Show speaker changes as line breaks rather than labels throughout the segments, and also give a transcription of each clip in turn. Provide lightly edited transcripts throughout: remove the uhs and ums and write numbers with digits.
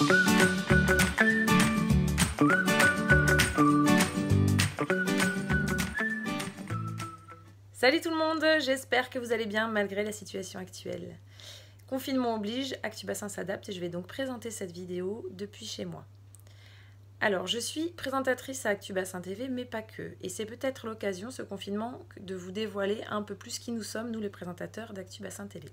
Salut tout le monde, j'espère que vous allez bien malgré la situation actuelle. Confinement oblige, Actubassin s'adapte et je vais donc présenter cette vidéo depuis chez moi. Alors, je suis présentatrice à Actubassin TV, mais pas que. Et c'est peut-être l'occasion, ce confinement, de vous dévoiler un peu plus qui nous sommes, nous les présentateurs d'Actubassin Télé.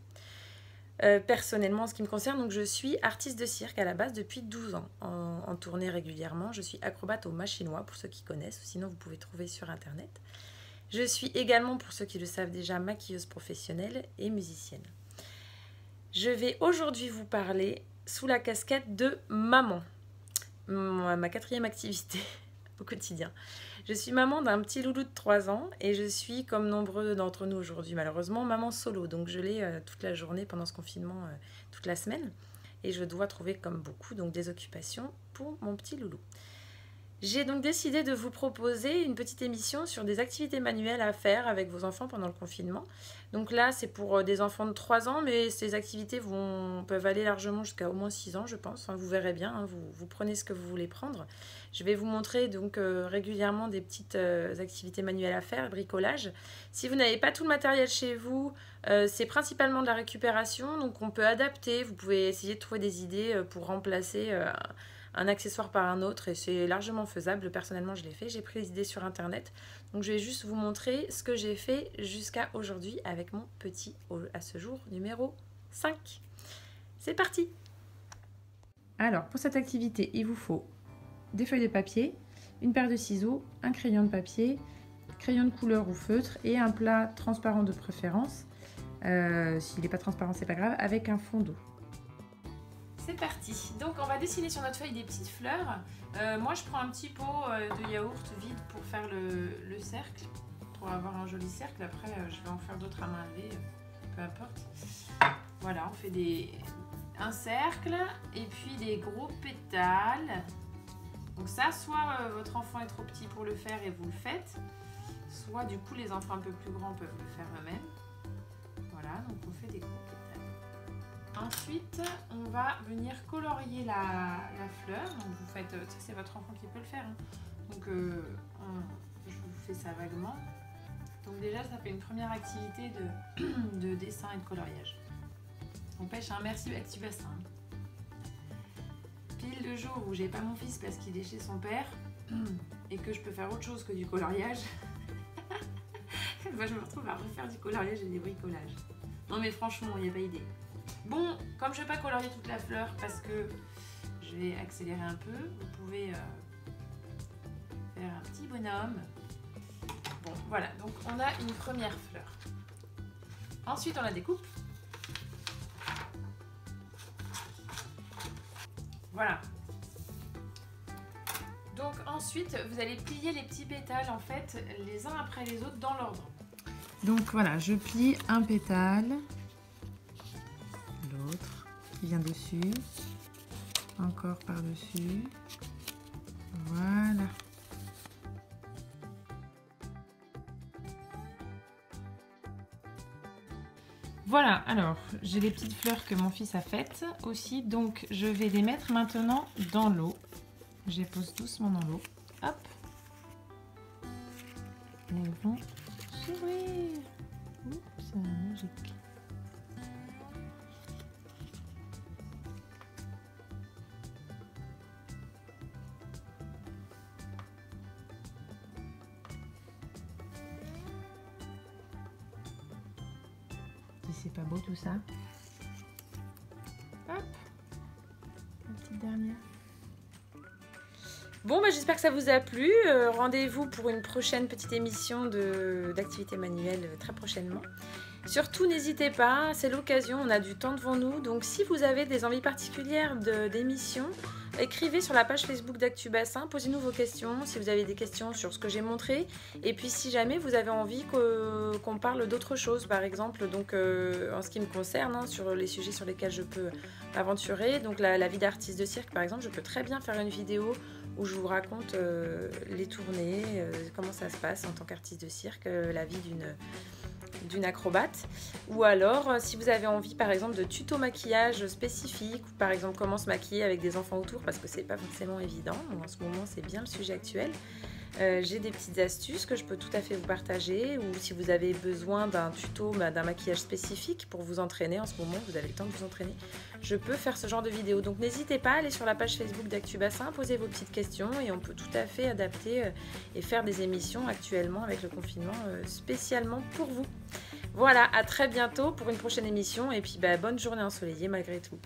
Personnellement, en ce qui me concerne, donc je suis artiste de cirque à la base depuis 12 ans, en tournée régulièrement. Je suis acrobate au machinois, pour ceux qui connaissent, sinon vous pouvez trouver sur internet. Je suis également, pour ceux qui le savent déjà, maquilleuse professionnelle et musicienne. Je vais aujourd'hui vous parler sous la casquette de maman, ma quatrième activité au quotidien. Je suis maman d'un petit loulou de 3 ans et je suis, comme nombreux d'entre nous aujourd'hui malheureusement, maman solo. Donc je l'ai toute la journée pendant ce confinement, toute la semaine. Et je dois trouver, comme beaucoup, donc des occupations pour mon petit loulou. J'ai donc décidé de vous proposer une petite émission sur des activités manuelles à faire avec vos enfants pendant le confinement. Donc là, c'est pour des enfants de 3 ans, mais ces activités peuvent aller largement jusqu'à au moins 6 ans, je pense. Enfin, vous verrez bien, hein, vous prenez ce que vous voulez prendre. Je vais vous montrer donc régulièrement des petites activités manuelles à faire, bricolage. Si vous n'avez pas tout le matériel chez vous, c'est principalement de la récupération, donc on peut adapter. Vous pouvez essayer de trouver des idées pour remplacer un accessoire par un autre et c'est largement faisable. Personnellement, je l'ai fait. J'ai pris les idées sur internet. Donc, je vais juste vous montrer ce que j'ai fait jusqu'à aujourd'hui avec mon petit, à ce jour, numéro 5. C'est parti! Alors, pour cette activité, il vous faut des feuilles de papier, une paire de ciseaux, un crayon de papier, crayon de couleur ou feutre et un plat transparent de préférence. S'il n'est pas transparent, c'est pas grave, avec un fond d'eau. C'est parti. Donc on va dessiner sur notre feuille des petites fleurs. Moi je prends un petit pot de yaourt vide pour faire le cercle, pour avoir un joli cercle. Après je vais en faire d'autres à main levée, peu importe. Voilà, on fait un cercle et puis des gros pétales. Donc ça, soit votre enfant est trop petit pour le faire et vous le faites, soit du coup les enfants un peu plus grands peuvent le faire eux-mêmes. Voilà, donc on fait des gros pétales. Ensuite, on va venir colorier la fleur. Donc vous faites, ça c'est votre enfant qui peut le faire. Hein. Donc je vous fais ça vaguement. Donc déjà, ça fait une première activité de dessin et de coloriage. On pêche un merci Actubassin. Pile le jour où j'ai pas mon fils parce qu'il est chez son père et que je peux faire autre chose que du coloriage, je me retrouve à refaire du coloriage et des bricolages. Non mais franchement, il n'y a pas idée. Bon, comme je ne vais pas colorier toute la fleur parce que je vais accélérer un peu, vous pouvez faire un petit bonhomme. Bon, voilà, donc on a une première fleur. Ensuite, on la découpe. Voilà. Donc ensuite, vous allez plier les petits pétales en fait, les uns après les autres dans l'ordre. Donc voilà, je plie un pétale. L'autre qui vient dessus, encore par-dessus, voilà. Voilà, alors j'ai les petites fleurs que mon fils a faites aussi, donc je vais les mettre maintenant dans l'eau. Je les pose doucement dans l'eau, hop, elles vont s'ouvrir. Oups, c'est magique. C'est pas beau tout ça. Hop, la petite dernière. Bon, bah, j'espère que ça vous a plu. Rendez-vous pour une prochaine petite émission d'activité manuelle très prochainement. Surtout, n'hésitez pas, c'est l'occasion, on a du temps devant nous. Donc, si vous avez des envies particulières d'émissions, écrivez sur la page Facebook d'Actubassin, posez-nous vos questions, si vous avez des questions sur ce que j'ai montré. Et puis, si jamais vous avez envie qu'on parle d'autre chose, par exemple, donc en ce qui me concerne, hein, sur les sujets sur lesquels je peux m'aventurer, donc la vie d'artiste de cirque, par exemple, je peux très bien faire une vidéo où je vous raconte les tournées, comment ça se passe en tant qu'artiste de cirque, la vie d'une acrobate, ou alors si vous avez envie par exemple de tuto maquillage spécifique, ou par exemple comment se maquiller avec des enfants autour, parce que c'est pas forcément évident, en ce moment c'est bien le sujet actuel. J'ai des petites astuces que je peux tout à fait vous partager, ou si vous avez besoin d'un tuto, d'un maquillage spécifique pour vous entraîner en ce moment, vous avez le temps de vous entraîner, je peux faire ce genre de vidéo. Donc n'hésitez pas à aller sur la page Facebook d'ActuBassin, poser vos petites questions et on peut tout à fait adapter et faire des émissions actuellement avec le confinement spécialement pour vous. Voilà, à très bientôt pour une prochaine émission et puis bonne journée ensoleillée malgré tout.